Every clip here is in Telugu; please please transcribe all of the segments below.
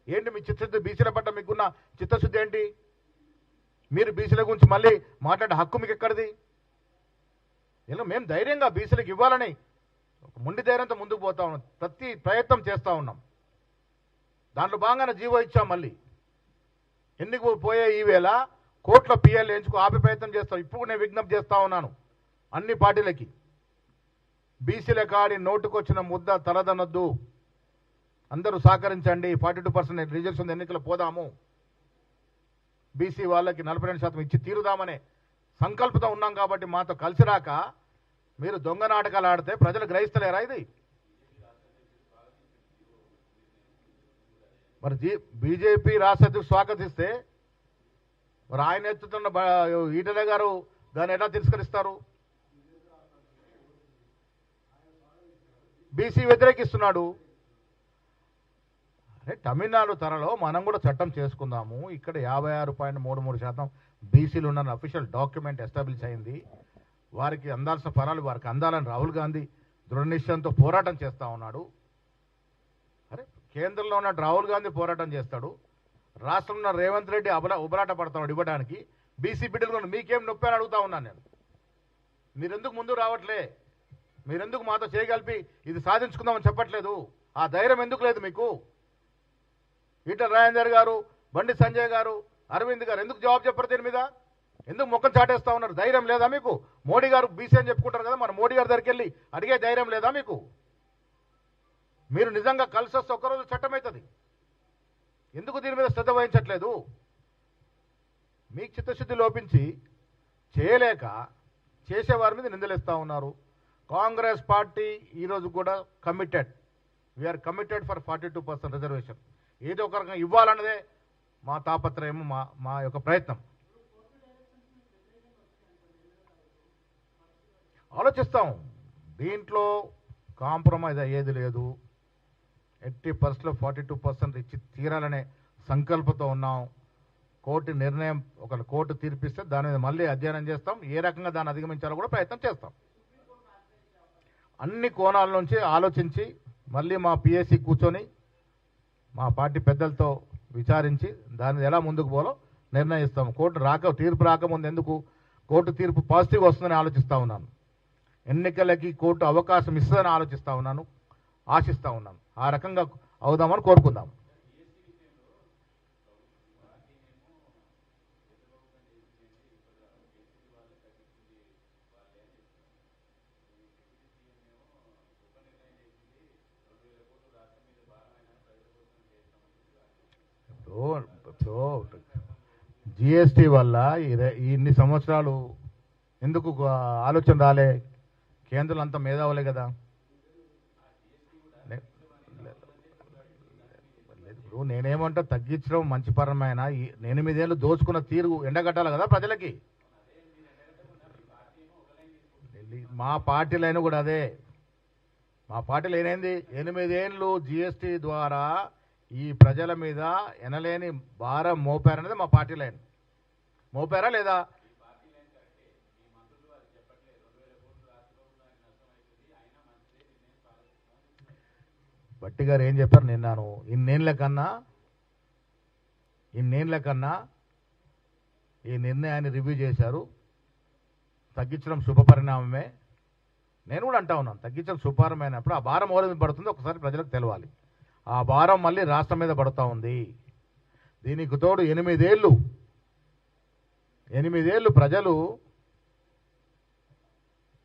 ఏంటి మీ చిత్తశుద్ధి? బీసీల పట్ల మీకున్న చిత్తశుద్ధి ఏంటి? మీరు బీసీల గురించి మళ్ళీ మాట్లాడే హక్కు మీకు ఎక్కడిది? ఇలా మేము ధైర్యంగా బీసీలకు ఇవ్వాలని ఒక మొండి ధైర్యంతో ముందుకు పోతా ఉన్నాం, ప్రతి ప్రయత్నం చేస్తూ ఉన్నాం. దాంట్లో భాగంగానే జీవో ఇచ్చాం. మళ్ళీ ఎన్నిక పోయే ఈ వేళ కోట్ల పిఎల్ ఎంచుకు ఆపే ప్రయత్నం చేస్తాం. ఇప్పుడు నేను విజ్ఞప్తి చేస్తూ ఉన్నాను అన్ని పార్టీలకి, బీసీల కాడి నోటుకొచ్చిన ముద్ద తలదనొద్దు, అందరూ సహకరించండి. 42% రిజర్వేషన్ ఎన్నికలు పోదాము, బీసీ వాళ్ళకి 42% ఇచ్చి తీరుదామనే సంకల్పంతో ఉన్నాం. కాబట్టి మాతో కలిసి రాక మీరు దొంగ నాటకాలు ఆడితే ప్రజలు గ్రహిస్తలేరా? ఇది మరి బీజేపీ రాష్ట్ర అధ్యక్షుడు స్వాగతిస్తే మరి ఆయన ఎత్తుతున్న ఈటెల గారు దాన్ని ఎలా తిరస్కరిస్తారు? బీసీ వ్యతిరేకిస్తున్నాడు. అరే తమిళనాడు తరలో మనం కూడా చట్టం చేసుకుందాము. ఇక్కడ 56.33% బీసీలు ఉన్న అఫీషియల్ డాక్యుమెంట్ ఎస్టాబ్లిష్ అయింది. వారికి అందాల్సిన ఫలాలు వారికి అందాలని రాహుల్ గాంధీ దృఢ నిశ్చయంతో పోరాటం చేస్తూ ఉన్నాడు. అరే కేంద్రంలో ఉన్న రాహుల్ గాంధీ పోరాటం చేస్తాడు, రాష్ట్రంలో ఉన్న రేవంత్ రెడ్డి ఉబరాట పడతాడు ఇవ్వడానికి. బీసీ బిడ్డలు మీకేం నొప్పి అని అడుగుతా ఉన్నాను నేను. మీరెందుకు ముందు రావట్లే? మీరెందుకు మాతో చేయగలిపి ఇది సాధించుకుందామని చెప్పట్లేదు? ఆ ధైర్యం ఎందుకు లేదు మీకు? ఈటల రాజేందర్ గారు, బండి సంజయ్ గారు, అరవింద్ గారు ఎందుకు జవాబు చెప్పరు దీని మీద? ఎందుకు ముఖం చాటేస్తా ఉన్నారు? ధైర్యం లేదా మీకు? మోడీ గారు బీసీ అని చెప్పుకుంటారు కదా, మన మోడీ గారి దగ్గరికి వెళ్ళి అడిగే ధైర్యం లేదా మీకు? మీరు నిజంగా కలిసి వస్తే ఒక్కరోజు చట్టం అవుతుంది. ఎందుకు దీని మీద శ్రద్ధ వహించట్లేదు? మీకు చిత్తశుద్ధి లోపించి చేయలేక చేసేవారి మీద నిందలేస్తూ ఉన్నారు. కాంగ్రెస్ పార్టీ ఈరోజు కూడా committed, we are committed for 42% reservation. ఏదో ఒక రకంగా ఇవ్వాలన్నదే మా తాపత్రయము, మా యొక్క ప్రయత్నం. ఆలోచిస్తాం. దీంట్లో కాంప్రమైజ్ అయ్యేది లేదు. 80%లో 42% ఇచ్చి తీరాలనే సంకల్పంతో ఉన్నాం. కోర్టు నిర్ణయం, ఒక కోర్టు తీర్పిస్తే దాని మీద మళ్ళీ అధ్యయనం చేస్తాం. ఏ రకంగా దాన్ని అధిగమించాలో కూడా ప్రయత్నం చేస్తాం. అన్ని కోణాల నుంచి ఆలోచించి మళ్ళీ మా పిఎస్సి కూర్చొని మా పార్టీ పెద్దలతో విచారించి దాన్ని ఎలా ముందుకు పోలో నిర్ణయిస్తాం. తీర్పు రాకముందు ఎందుకు కోర్టు తీర్పు పాజిటివ్గా వస్తుందని ఆలోచిస్తూ ఉన్నాను. ఎన్నికలకి కోర్టు అవకాశం ఇస్తుందని ఆశిస్తూ ఉన్నాను. ఆ రకంగా అవుదామని కోరుకుందాం. జిఎస్టీ వల్ల ఇన్ని సంవత్సరాలు ఎందుకు ఆలోచన రాలే? కేంద్రం అంతా మేధావులే కదా. ఇప్పుడు నేనేమంటా, తగ్గించడం మంచి పరమైన 8 ఏళ్ళు దోచుకున్న తీరు ఎండగట్టాలి కదా ప్రజలకి. మా పార్టీలైన కూడా అదే. మా పార్టీలు ఏమైంది? 8 ఏళ్ళు జిఎస్టీ ద్వారా ఈ ప్రజల మీద ఎనలేని భారం మోపారనేది మా పార్టీ లైన్. మోపారా లేదా? బట్టి గారు ఏం చెప్పారు నిన్నాను? ఇన్నేళ్ల కన్నా ఈ నిర్ణయాన్ని రివ్యూ చేశారు. తగ్గించడం శుభపరిణామమే. నేను కూడా అంటా ఉన్నాను, తగ్గించడం శుభపరిణమైనప్పుడు ఆ భారం ఎవరి మీద పడుతుందో ఒకసారి ప్రజలకు తెలవాలి. ఆ భారం మళ్ళీ రాష్ట్రం మీద పడుతూ ఉంది. దీనికి తోడు 8 ఏళ్ళు ప్రజలు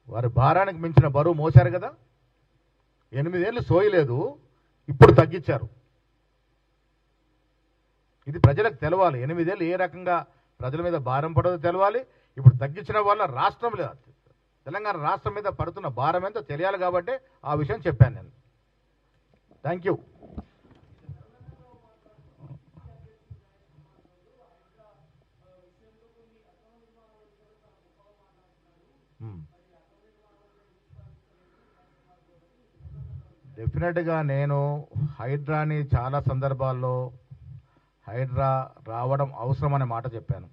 వారి భారానికి మించిన బరువు మోసారు కదా. 8 ఏళ్ళు సోయలేదు, ఇప్పుడు తగ్గించారు. ఇది ప్రజలకు తెలవాలి. 8 ఏళ్ళు ఏ రకంగా ప్రజల మీద భారం పడదో తెలవాలి. ఇప్పుడు తగ్గించిన వల్ల రాష్ట్రంలో, తెలంగాణ రాష్ట్రం మీద పడుతున్న భారం ఎంతో తెలియాలి కాబట్టి ఆ విషయం చెప్పాను నేను. Thank you. డెఫినెట్గా నేను హైడ్రాని చాలా సందర్భాల్లో హైడ్రా రావడం అవసరం అనే మాట చెప్పాను.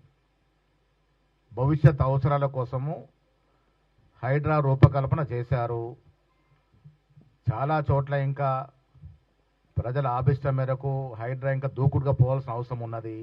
భవిష్యత్ అవసరాల కోసము హైడ్రా రూపకల్పన చేశారు. చాలా చోట్ల ఇంకా ప్రజల ఆభిష్టం మేరకు హైడ్రా ఇంకా దూకుడుగా పోవాల్సిన అవసరం ఉన్నది.